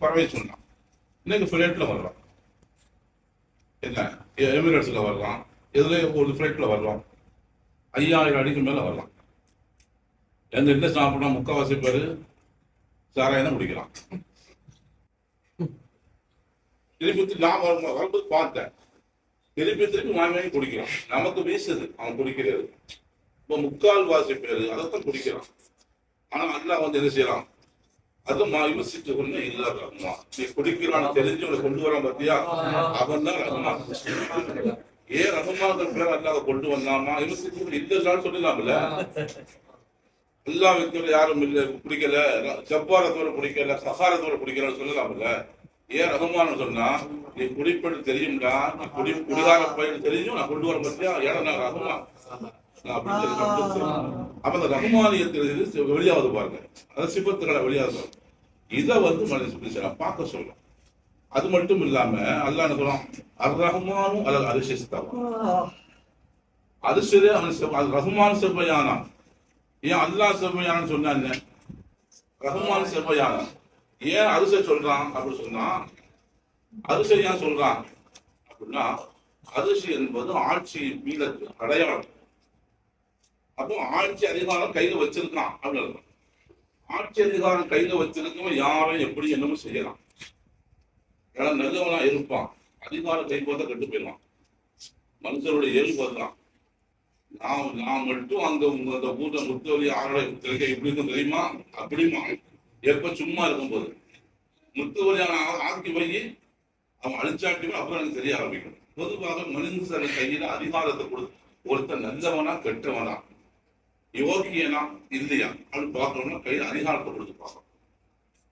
பறவை சொன்னான். இன்னைக்கு ஃபிளைட்ல வரலாம், என்ன எமிரேட்ஸ்ல வரலாம், எதுல ஒரு ஃபிளைட்ல வரலாம், 5000 அடிக்கு மேல வரலாம். எந்த என்ன சாப்பிடா முக்கால்வாசி பேர் சாராயம் தான் குடிக்கலாம். திருப்பி நான் வரும்போது பார்த்தேன், திருப்பி வாங்கி குடிக்கிறான். நமக்கு வீசுது அவன் குடிக்கிறது. இப்போ 3/4 பேர் அதைத்தான் குடிக்கிறான். ஆனா அல்லாஹ் வந்து என்ன செய்யறான், அதுவும் விமர்சித்து கொண்டு இல்ல ரஹ்மான், நீ குடிக்கிறான்னு தெரிஞ்சு உங்களை கொண்டு வரான் பார்த்தியா, அவன் தான் ரஹ்மான். ஏன் ரஹ்மான் பேர் அல்லாத கொண்டு வந்தாமா, விமர்சித்து இல்லைன்னு சொல்லலாம்ல. எல்லா వ్యక్తులు யாரும் இல்லை குடிக்கல, ஜப்பாரத்தோட குடிக்கல, சகாரத்தோட குடிக்கலன்னு சொல்லலாம்ல. ஏன் ரஹ்மான் சொன்னா, நீ குடிப்பது தெரியும்டா, நீ குடிகார பயிர் தெரியும், நான் கொண்டு வர பத்தியா, ஏன்னா நான் ரஹ்மான் அப்ப அந்த ரஹ்மானியத்தில் வெளியாவது பாருங்க, அது சிபத்துக்களை வெளியாவது. இதை வந்து மனுஷன் பார்க்க சொல்லும். அது மட்டும் இல்லாம அல்லாஹ் என்ன சொல்றான், அர் ரஹ்மானும் அல்லது அரிசிஸ்தான் அரிசிலே அவன் ரஹ்மான் செவ்வையானா. ஏன் அல்லாஹ் செவ்வையானு சொன்னா என்ன, ரஹ்மான் செவ்வையானா ஏன் அரிசை சொல்றான் அப்படின்னு சொன்னா, அரிசை ஏன் சொல்றான் அப்படின்னா, அரிசி என்பது ஆட்சி மீளத்து அடையாளம். அப்போ ஆட்சி அதிகாரம் கையில வச்சிருக்கான் அப்படின்னு. ஆட்சி அதிகாரம் கையில வச்சிருக்கவன் யாரும் எப்படி என்னமோ செய்யலாம். ஏன்னா நல்லவனா இருப்பான், அதிகாரம் கை போத கெட்டு போயிடலாம். மனுஷனுடைய இயல்பு தான். நான் மட்டும் அந்த ஊர்ல முத்துவலி ஆரோட இப்படி இருக்கும் தெரியுமா அப்படிமா, எப்ப சும்மா இருக்கும்போது முத்துவலியான ஆக்கி போய் அவன் அழிச்சாட்டியும் அப்புறம் எனக்கு தெரிய ஆரம்பிக்கும். பொதுவாக மனுஷன கையில அதிகாரத்தை கொடுத்து ஒருத்தர் நல்லவனா கெட்டவனா யோகியனா இல்லையா அப்படின்னு பார்க்கணும்னா கையில அதிகாரத்தை கொடுத்து பார்க்கணும்.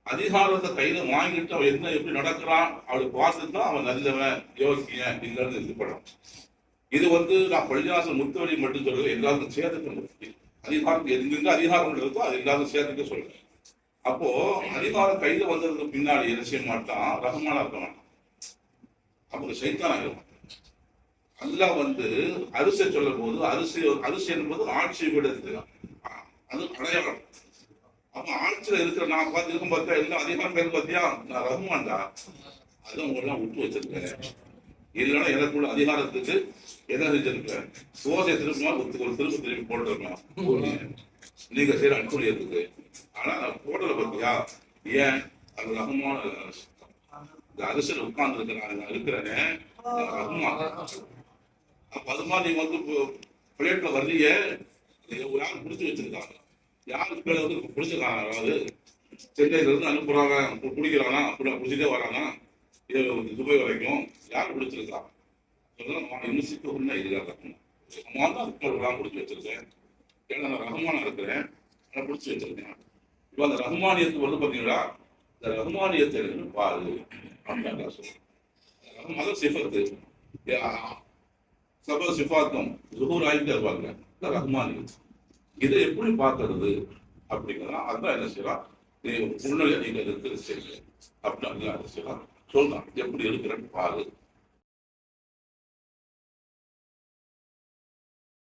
அதிகாரத்தை கையில வாங்கிட்டு அவன் என்ன எப்படி நடக்கிறான் அப்படி பார்த்துட்டு தான் அவன் நல்லவன் யோகியன் இல்லைன்னு இதுபடும். இது வந்து நான் பள்ளிவாசல் முத்துவலி மட்டும் சொல்றது, எல்லாருக்கும் சேர்த்துக்க முடியும். அதிகாரம் எங்க அதிகாரம் இருக்கோ அது எல்லாருக்கும் சேர்த்துக்க சொல்றேன். அப்போ அதிகாரம் கையில வந்ததுக்கு பின்னாடி என்ன செய்ய மாட்டான், ரஹ்மானா இருக்க மாட்டான், அப்போ சைத்தானா இருக்கும். அல்லாஹ் வந்து அரிசி சொல்லும் போது அரிசி என்பது ஆட்சி விடுறது, அது அடையாளம். அப்ப ஆட்சியில இருக்கிற நான் பார்த்து இருக்கும் பார்த்தா எல்லாம் அதிகாரம் பேர் பார்த்தியா, நான் ரஹ்மான்டா, அதை உங்களெல்லாம் விட்டு வச்சிருக்கேன். இல்லைன்னா எனக்குள்ள அதிகாரத்துக்கு என்ன செஞ்சிருக்கேன், சோதை திருப்பினா ஒரு திருப்பி போட்டுருக்கேன் நீங்க செய்யற அன்புடையதுக்கு. ஆனா நான் போடல பார்த்தியா, ஏன் அது ரஹ்மான இந்த அரிசியில் உட்கார்ந்து இருக்கிறேன், நான் இருக்கிறேனே ரஹ்மான். அப்ப அது மாதிரி நீங்க வந்து பிளேட்ல வரலைய யாரும் பிடிச்சி வச்சிருக்காங்க, யாருக்கு பேர் வந்து பிடிச்சிருக்காங்க, அதாவது சென்னையில இருந்து அனுப்புறாங்க குடிக்கிறானா அப்படி பிடிச்சிட்டே வரானா துபாய் வரைக்கும் யார் பிடிச்சிருக்காங்க, இன்னும் ஒண்ணா இருக்காங்க. தான் பிடிச்சி வச்சிருக்கேன், ஏன்னா நான் ரஹ்மானா இருக்கிறேன், நான் பிடிச்சி வச்சிருக்கேன். இப்ப அந்த ரஹ்மானியத்துக்கு வந்து பாத்தீங்களா, இந்த ரஹ்மானியத்தை பாரு அப்படின்னு சொல்றேன். மத சிஃபத்து சப சிஃபாத்தம் ஜுஹூர் ஆகிட்டே இருப்பாங்க ரஹ்மானியத். இதை எப்படி பார்க்கறது அப்படிங்கிறதா அதான் என்ன செய்யலாம், முன்னிலை நீங்க இருக்கிறது செய்யுங்க அப்படின்னு என்ன செய்யலாம் சொல்றான். எப்படி இருக்கிறேன்னு பாரு.